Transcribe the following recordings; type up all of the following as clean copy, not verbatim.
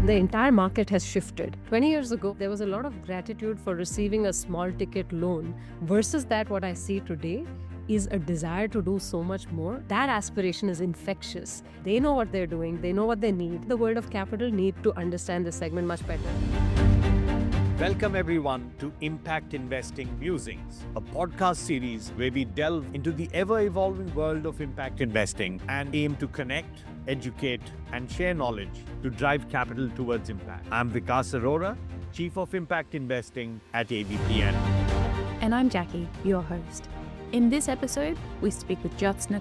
The entire market has shifted. 20 years ago, there was a lot of gratitude for receiving a small ticket loan versus that what I see today is a desire to do so much more. That aspiration is infectious. They know what they're doing. They know what they need. The world of capital need to understand this segment much better. Welcome everyone to Impact Investing Musings, a podcast series where we delve into the ever-evolving world of impact investing and aim to connect, educate, and share knowledge to drive capital towards impact. I'm Vikas Arora, Chief of Impact Investing at AVPN. And I'm Jackie, your host. In this episode, we speak with Jyotsna,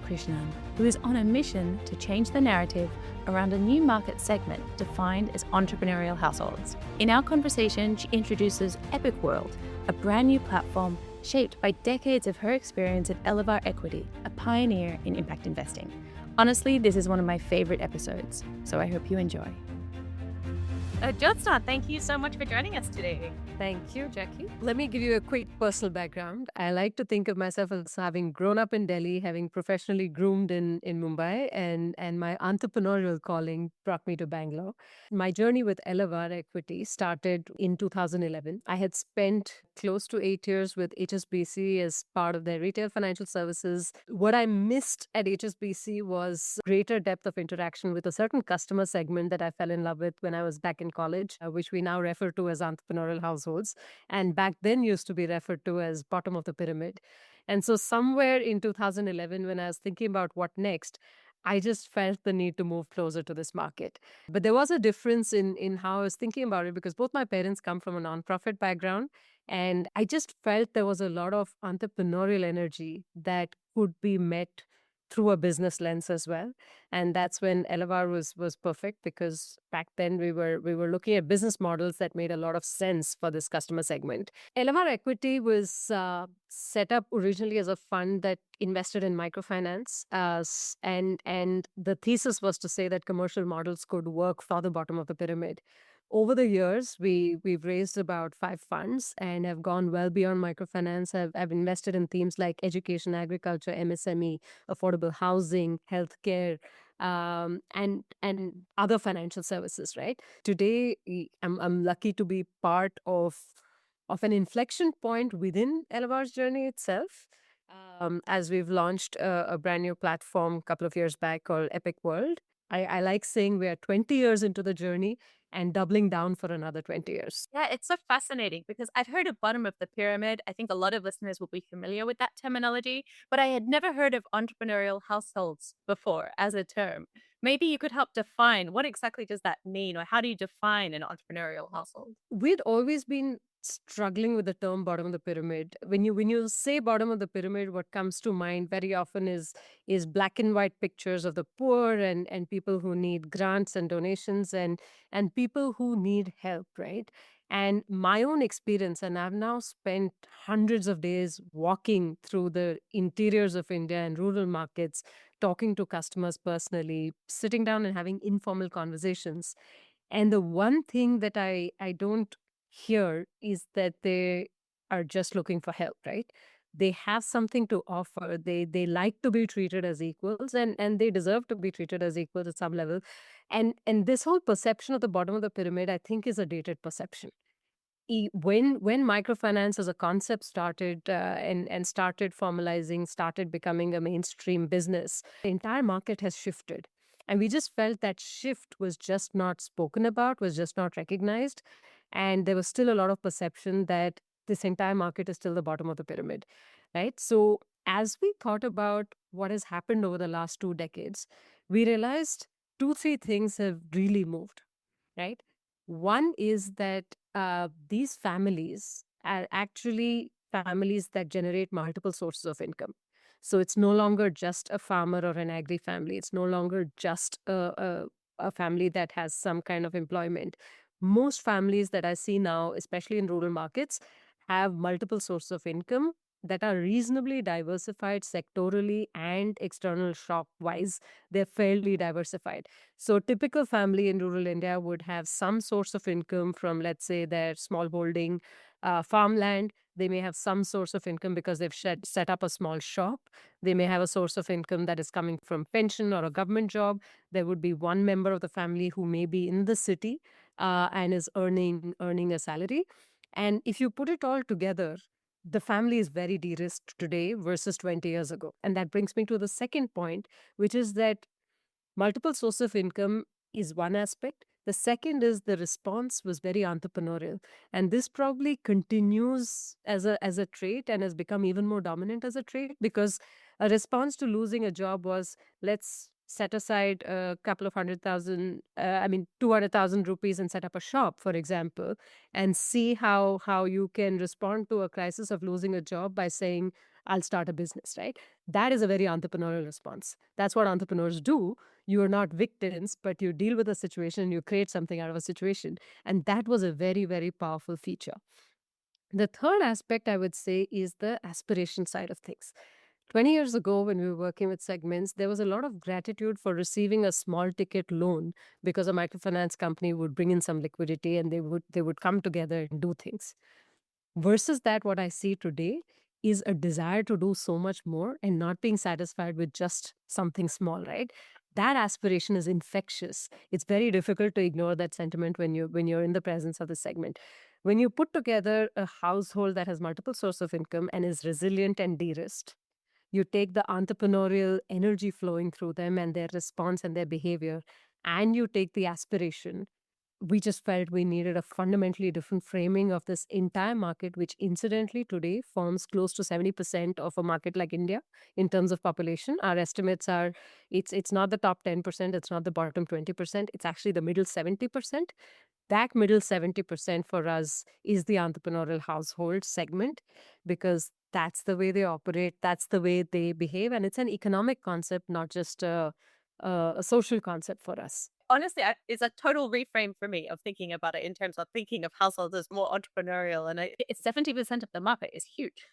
who is on a mission to change the narrative around a new market segment defined as entrepreneurial households. In our conversation, she introduces Epic World, a brand new platform shaped by decades of her experience at Elevar Equity, a pioneer in impact investing. Honestly, this is one of my favorite episodes, so I hope you enjoy. Jyotsna, thank you so much for joining us today. Thank you, Jackie. Let me give you a quick personal background. I like to think of myself as having grown up in Delhi, having professionally groomed in Mumbai, and my entrepreneurial calling brought me to Bangalore. My journey with Elevar Equity started in 2011. I had spent close to 8 years with HSBC as part of their retail financial services. What I missed at HSBC was greater depth of interaction with a certain customer segment that I fell in love with when I was back in college, which we now refer to as entrepreneurial households, and back then used to be referred to as bottom of the pyramid. And so somewhere in 2011, when I was thinking about what next, I just felt the need to move closer to this market. But there was a difference in how I was thinking about it because both my parents come from a nonprofit background. And I just felt there was a lot of entrepreneurial energy that could be met through a business lens as well. And that's when Elevar was perfect because back then we were looking at business models that made a lot of sense for this customer segment. Elevar Equity was set up originally as a fund that invested in microfinance, and the thesis was to say that commercial models could work for the bottom of the pyramid. Over the years, we've raised about 5 funds and have gone well beyond microfinance. I've invested in themes like education, agriculture, MSME, affordable housing, healthcare, and other financial services. Right today, I'm lucky to be part of an inflection point within Elevar's journey itself. As we've launched a brand new platform a couple of years back called Epic World. I like saying we are 20 years into the journey and doubling down for another 20 years. Yeah, it's so fascinating because I've heard of bottom of the pyramid. I think a lot of listeners will be familiar with that terminology, but I had never heard of entrepreneurial households before as a term. Maybe you could help define what exactly does that mean, or how do you define an entrepreneurial household? We'd always been struggling with the term bottom of the pyramid. When you say bottom of the pyramid, what comes to mind very often is black and white pictures of the poor and people who need grants and donations and people who need help, right? And my own experience, and I've now spent hundreds of days walking through the interiors of India and rural markets, talking to customers personally, sitting down and having informal conversations. And the one thing that I don't hear is that they are just looking for help, right? They have something to offer. They like to be treated as equals and they deserve to be treated as equals at some level. And this whole perception of the bottom of the pyramid, I think, is a dated perception. When microfinance as a concept started and started formalizing, started becoming a mainstream business, the entire market has shifted. And we just felt that shift was just not spoken about, was just not recognized. And there was still a lot of perception that this entire market is still the bottom of the pyramid, right? So as we thought about what has happened over the last 2 decades, we realized 3 things have really moved, right? One is that these families are actually families that generate multiple sources of income. So it's no longer just a farmer or an agri family. It's no longer just a family that has some kind of employment. Most families that I see now, especially in rural markets, have multiple sources of income that are reasonably diversified sectorally and external shop wise. They're fairly diversified. So, typical family in rural India would have some source of income from, let's say, their small holding farmland. They may have some source of income because they've set up a small shop. They may have a source of income that is coming from pension or a government job. There would be one member of the family who may be in the city and is earning a salary. And if you put it all together, the family is very de-risked today versus 20 years ago. And that brings me to the second point, which is that multiple source of income is one aspect. The second is the response was very entrepreneurial. And this probably continues as a trait and has become even more dominant as a trait, because a response to losing a job was, let's set aside a couple of 100,000, 200,000 rupees and set up a shop, for example, and see how you can respond to a crisis of losing a job by saying, I'll start a business, right? That is a very entrepreneurial response. That's what entrepreneurs do. You are not victims, but you deal with a situation, you create something out of a situation. And that was a very, very powerful feature. The third aspect, I would say, is the aspiration side of things. 20 years ago, when we were working with segments, there was a lot of gratitude for receiving a small ticket loan because a microfinance company would bring in some liquidity and they would come together and do things. Versus that, what I see today is a desire to do so much more and not being satisfied with just something small, right? That aspiration is infectious. It's very difficult to ignore that sentiment when you're in the presence of the segment. When you put together a household that has multiple sources of income and is resilient and de-risked, you take the entrepreneurial energy flowing through them and their response and their behavior, and you take the aspiration. We just felt we needed a fundamentally different framing of this entire market, which incidentally today forms close to 70% of a market like India in terms of population. Our estimates are it's not the top 10%, it's not the bottom 20%, it's actually the middle 70%. That middle 70% for us is the entrepreneurial household segment, because that's the way they operate, that's the way they behave, and it's an economic concept, not just a social concept for us. Honestly, it's a total reframe for me of thinking about it in terms of thinking of households as more entrepreneurial, and it's 70% of the market is huge.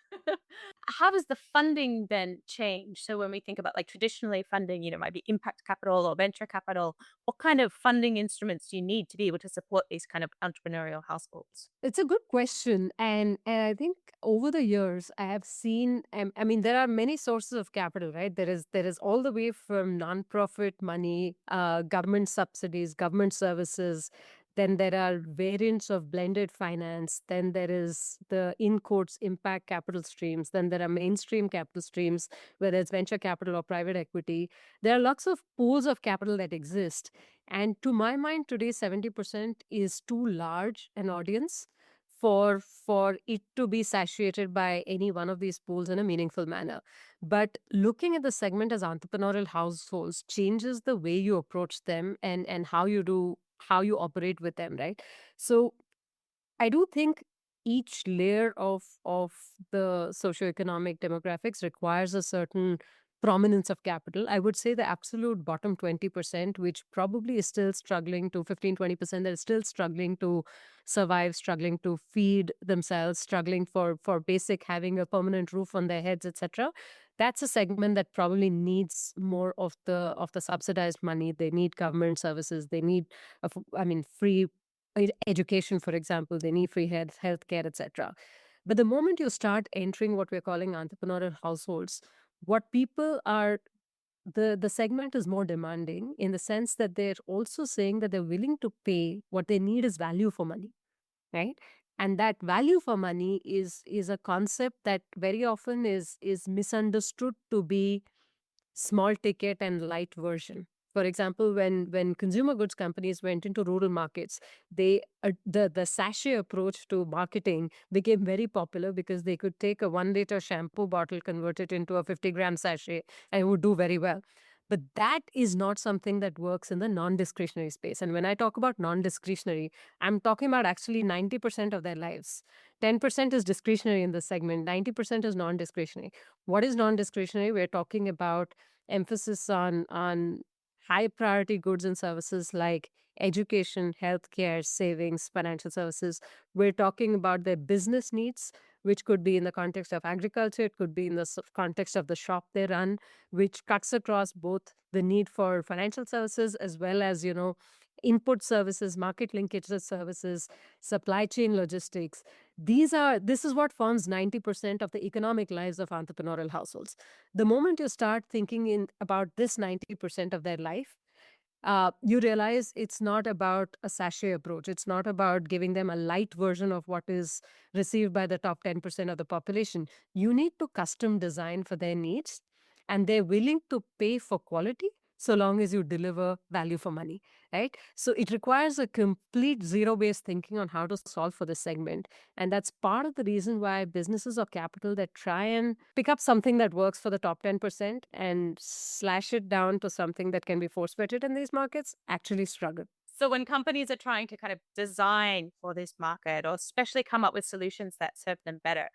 How does the funding then change? So when we think about like traditionally funding, might be impact capital or venture capital, what kind of funding instruments do you need to be able to support these kind of entrepreneurial households? It's a good question. And I think over the years, I have seen, there are many sources of capital, right? There is all the way from nonprofit money, government subsidies, government services. Then there are variants of blended finance. Then there is the in quotes impact capital streams. Then there are mainstream capital streams, whether it's venture capital or private equity. There are lots of pools of capital that exist. And to my mind, today, 70% is too large an audience for it to be satiated by any one of these pools in a meaningful manner. But looking at the segment as entrepreneurial households changes the way you approach them and how you operate with them, right? So I do think each layer of the socioeconomic demographics requires a certain prominence of capital. I would say the absolute bottom 20%, which probably is still struggling to 15-20%, that is still struggling to survive, struggling to feed themselves, struggling for basic having a permanent roof on their heads, etc. That's a segment that probably needs more of the subsidized money. They need government services. They need, free education, for example. They need free healthcare, etc. But the moment you start entering what we're calling entrepreneurial households, what people are the segment is more demanding in the sense that they're also saying that they're willing to pay. What they need is value for money, right? And that value for money is a concept that very often is misunderstood to be small ticket and light version. For example, when consumer goods companies went into rural markets, the sachet approach to marketing became very popular because they could take a 1 liter shampoo bottle, convert it into a 50-gram sachet, and it would do very well. But that is not something that works in the non-discretionary space. And when I talk about non-discretionary, I'm talking about actually 90% of their lives. 10% is discretionary in this segment, 90% is non-discretionary. What is non-discretionary? We're talking about emphasis on high priority goods and services like education, healthcare, savings, financial services. We're talking about their business needs, which could be in the context of agriculture, it could be in the context of the shop they run, which cuts across both the need for financial services as well as, input services, market linkage services, supply chain logistics. This is what forms 90% of the economic lives of entrepreneurial households. The moment you start thinking in about this 90% of their life, you realize it's not about a sachet approach. It's not about giving them a light version of what is received by the top 10% of the population. You need to custom design for their needs, and they're willing to pay for quality so long as you deliver value for money, right? So it requires a complete zero based thinking on how to solve for this segment. And that's part of the reason why businesses or capital that try and pick up something that works for the top 10% and slash it down to something that can be force fitted in these markets actually struggle. So when companies are trying to kind of design for this market or especially come up with solutions that serve them better,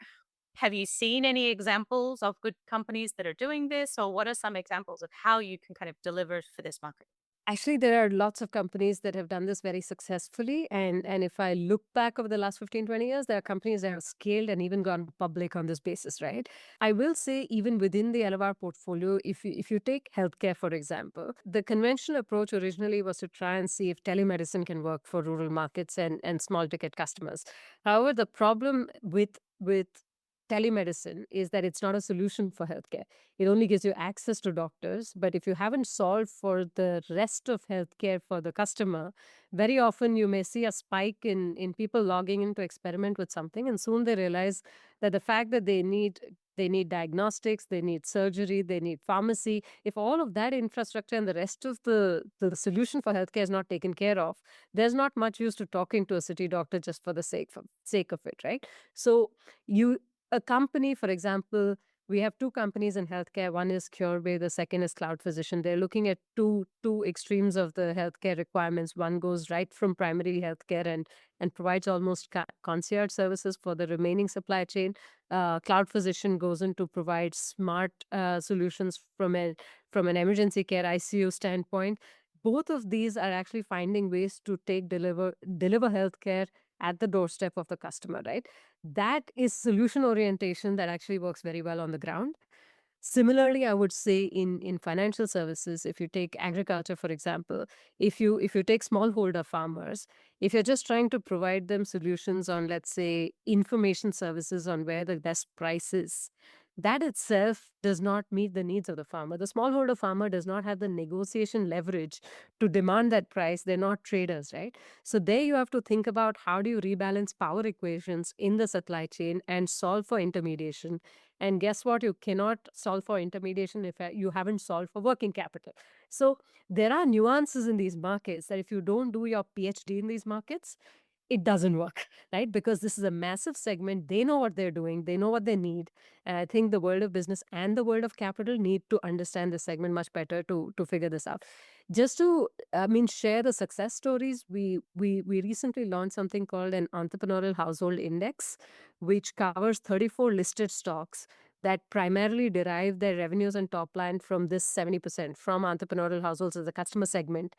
have you seen any examples of good companies that are doing this? Or what are some examples of how you can kind of deliver for this market? Actually, there are lots of companies that have done this very successfully. And if I look back over the last 15, 20 years, there are companies that have scaled and even gone public on this basis, right? I will say, even within the Elevar portfolio, if you take healthcare, for example, the conventional approach originally was to try and see if telemedicine can work for rural markets and small ticket customers. However, the problem with telemedicine is that it's not a solution for healthcare. It only gives you access to doctors. But if you haven't solved for the rest of healthcare for the customer, very often you may see a spike in people logging in to experiment with something. And soon they realize that the fact that they need diagnostics, they need surgery, they need pharmacy. If all of that infrastructure and the rest of the solution for healthcare is not taken care of, there's not much use to talking to a city doctor just for the sake of it, right? So you a company, for example, we have two companies in healthcare. One is CureWay, the second is Cloud Physician. They're looking at two extremes of the healthcare requirements. One goes right from primary healthcare and provides almost concierge services for the remaining supply chain. Cloud Physician goes in to provide smart solutions from an emergency care ICU standpoint. Both of these are actually finding ways to deliver healthcare at the doorstep of the customer, right? That is solution orientation that actually works very well on the ground. Similarly, I would say in financial services, if you take agriculture, for example, if you take smallholder farmers, if you're just trying to provide them solutions on, let's say, information services on where the best price is, that itself does not meet the needs of the farmer. The smallholder farmer does not have the negotiation leverage to demand that price. They're not traders, right? So there you have to think about how do you rebalance power equations in the supply chain and solve for intermediation. And guess what? You cannot solve for intermediation if you haven't solved for working capital. So there are nuances in these markets that if you don't do your PhD in these markets, it doesn't work, right? Because this is a massive segment. They know what they're doing, they know what they need. And I think the world of business and the world of capital need to understand this segment much better to figure this out. Just to, I mean, share the success stories, we recently launched something called an Entrepreneurial Household Index, which covers 34 listed stocks that primarily derive their revenues and top line from this 70% from entrepreneurial households as a customer segment.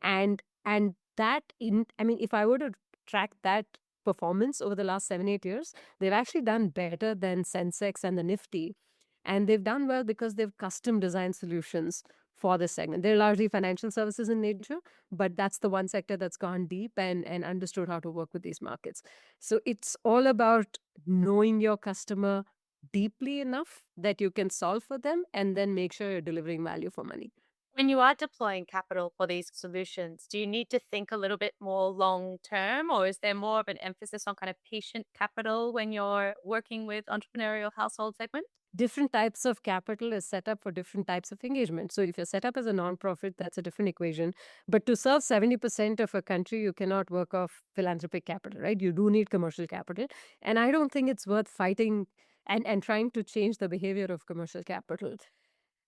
And that in I mean, if I were to track that performance over the last 7 8 years, they've actually done better than Sensex and the Nifty. And they've done well because they've custom designed solutions for this segment. They're largely financial services in nature, but that's the one sector that's gone deep and understood how to work with these markets. So it's all about knowing your customer deeply enough that you can solve for them and then make sure you're delivering value for money. When you are deploying capital for these solutions, do you need to think a little bit more long term, or is there more of an emphasis on kind of patient capital when you're working with entrepreneurial household segment? Different types of capital is set up for different types of engagement. So if you're set up as a nonprofit, that's a different equation. But to serve 70% of a country, you cannot work off philanthropic capital, right? You do need commercial capital. And I don't think it's worth fighting and trying to change the behavior of commercial capital.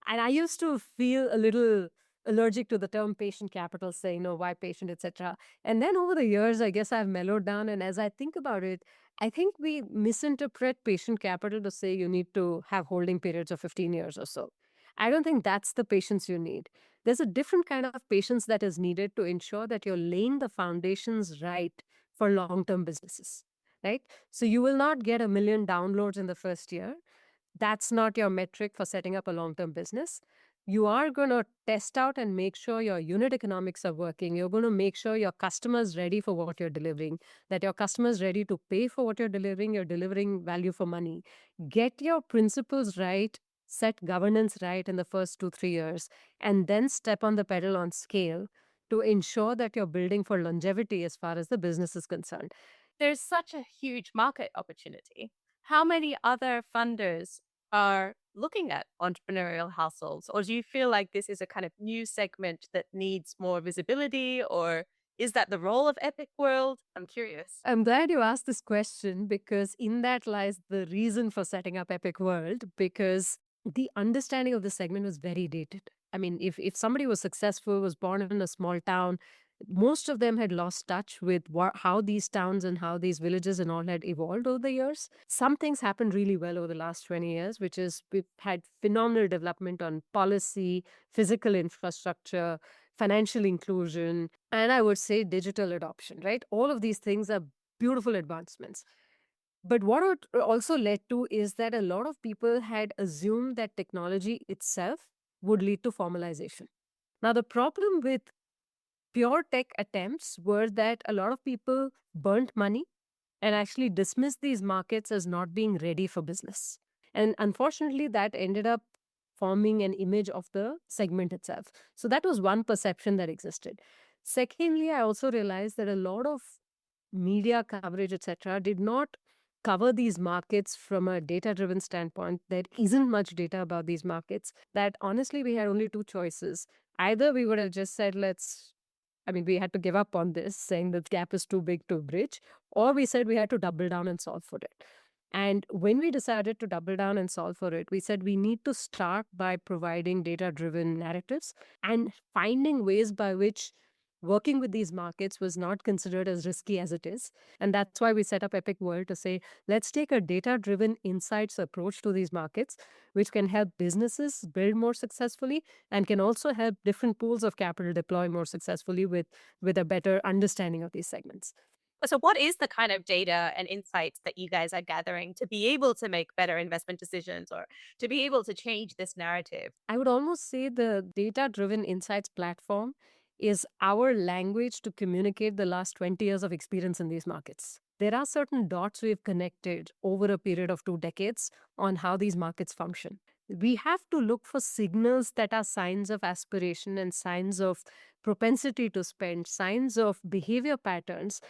And I used to feel a little allergic to the term patient capital, saying, no, why patient, etc. And then over the years, I guess I've mellowed down. And as I think about it, I think we misinterpret patient capital to say you need to have holding periods of 15 years or so. I don't think that's the patience you need. There's a different kind of patience that is needed to ensure that you're laying the foundations right for long term businesses, right? So you will not get a million downloads in the first year. That's not your metric for setting up a long term business. You are going to test out and make sure your unit economics are working. You're going to make sure your customers ready for what you're delivering, that your customers ready to pay for what you're delivering value for money. Get your principles right, set governance right in the first 2 3 years, and then step on the pedal on scale to ensure that you're building for longevity as far as the business is concerned. There's such a huge market opportunity. How many other funders are looking at entrepreneurial households? Or do you feel like this is a kind of new segment that needs more visibility? Or is that the role of Epic World? I'm curious. I'm glad you asked this question because in that lies the reason for setting up Epic World, because the understanding of the segment was very dated. I mean, if somebody was successful, was born in a small town, most of them had lost touch with how these towns and how these villages and all had evolved over the years. Some things happened really well over the last 20 years, which is we've had phenomenal development on policy, physical infrastructure, financial inclusion, and I would say digital adoption, right? All of these things are beautiful advancements. But what it also led to is that a lot of people had assumed that technology itself would lead to formalization. Now, the problem with pure tech attempts were that a lot of people burnt money and actually dismissed these markets as not being ready for business. And unfortunately, that ended up forming an image of the segment itself. So that was one perception that existed. Secondly, I also realized that a lot of media coverage, etc., did not cover these markets from a data driven standpoint. There isn't much data about these markets, that honestly, we had only two choices. Either we would have just said, we had to give up on this, saying the gap is too big to bridge, or we said we had to double down and solve for it. And when we decided to double down and solve for it, we said we need to start by providing data driven narratives and finding ways by which working with these markets was not considered as risky as it is. And that's why we set up Epic World to say, let's take a data driven insights approach to these markets, which can help businesses build more successfully and can also help different pools of capital deploy more successfully with a better understanding of these segments. So, what is the kind of data and insights that you guys are gathering to be able to make better investment decisions or to be able to change this narrative? I would almost say the data driven insights platform is our language to communicate the last 20 years of experience in these markets. There are certain dots we've connected over a period of 2 decades on how these markets function. We have to look for signals that are signs of aspiration and signs of propensity to spend, signs of behavior patterns,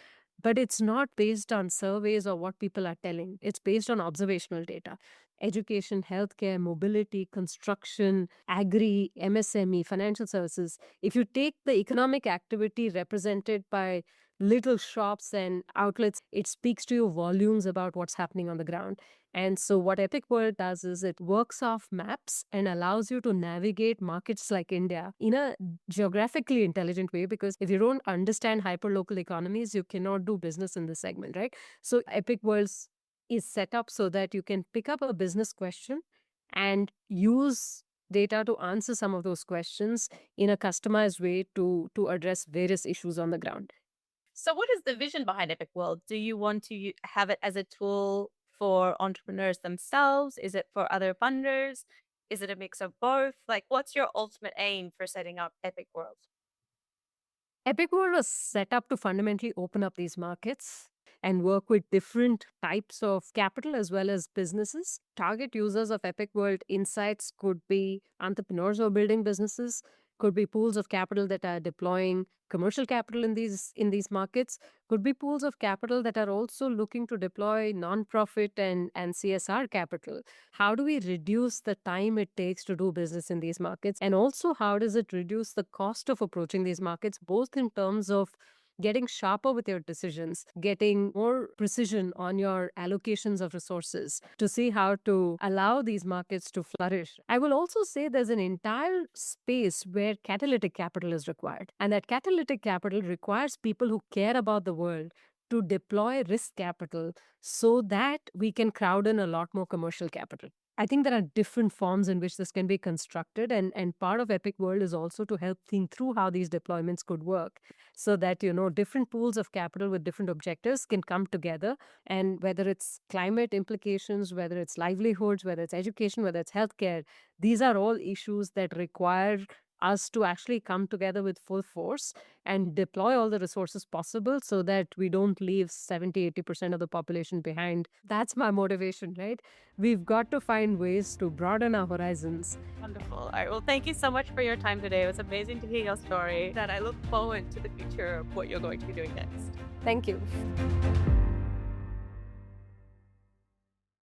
but it's not based on surveys or what people are telling. It's based on observational data. Education, healthcare, mobility, construction, agri, MSME, financial services. If you take the economic activity represented by little shops and outlets, it speaks to you volumes about what's happening on the ground. And so, what Epic World does is it works off maps and allows you to navigate markets like India in a geographically intelligent way. Because if you don't understand hyperlocal economies, you cannot do business in this segment, right? So, Epic Worlds is set up so that you can pick up a business question and use data to answer some of those questions in a customized way to address various issues on the ground. So, what is the vision behind Epic World? Do you want to have it as a tool for entrepreneurs themselves? Is it for other funders? Is it a mix of both? Like, what's your ultimate aim for setting up Epic World? Epic World was set up to fundamentally open up these markets and work with different types of capital as well as businesses. Target users of Epic World Insights could be entrepreneurs who are building businesses, could be pools of capital that are deploying commercial capital in these markets, could be pools of capital that are also looking to deploy nonprofit and CSR capital. How do we reduce the time it takes to do business in these markets? And also, how does it reduce the cost of approaching these markets, both in terms of getting sharper with your decisions, getting more precision on your allocations of resources to see how to allow these markets to flourish. I will also say there's an entire space where catalytic capital is required. And that catalytic capital requires people who care about the world to deploy risk capital so that we can crowd in a lot more commercial capital. I think there are different forms in which this can be constructed, and part of Epic World is also to help think through how these deployments could work so that, different pools of capital with different objectives can come together. And whether it's climate implications, whether it's livelihoods, whether it's education, whether it's healthcare, these are all issues that require us to actually come together with full force and deploy all the resources possible so that we don't leave 70-80% of the population behind. That's my motivation, right? We've got to find ways to broaden our horizons. Wonderful. All right. Well, thank you so much for your time today. It was amazing to hear your story, and I look forward to the future of what you're going to be doing next. Thank you.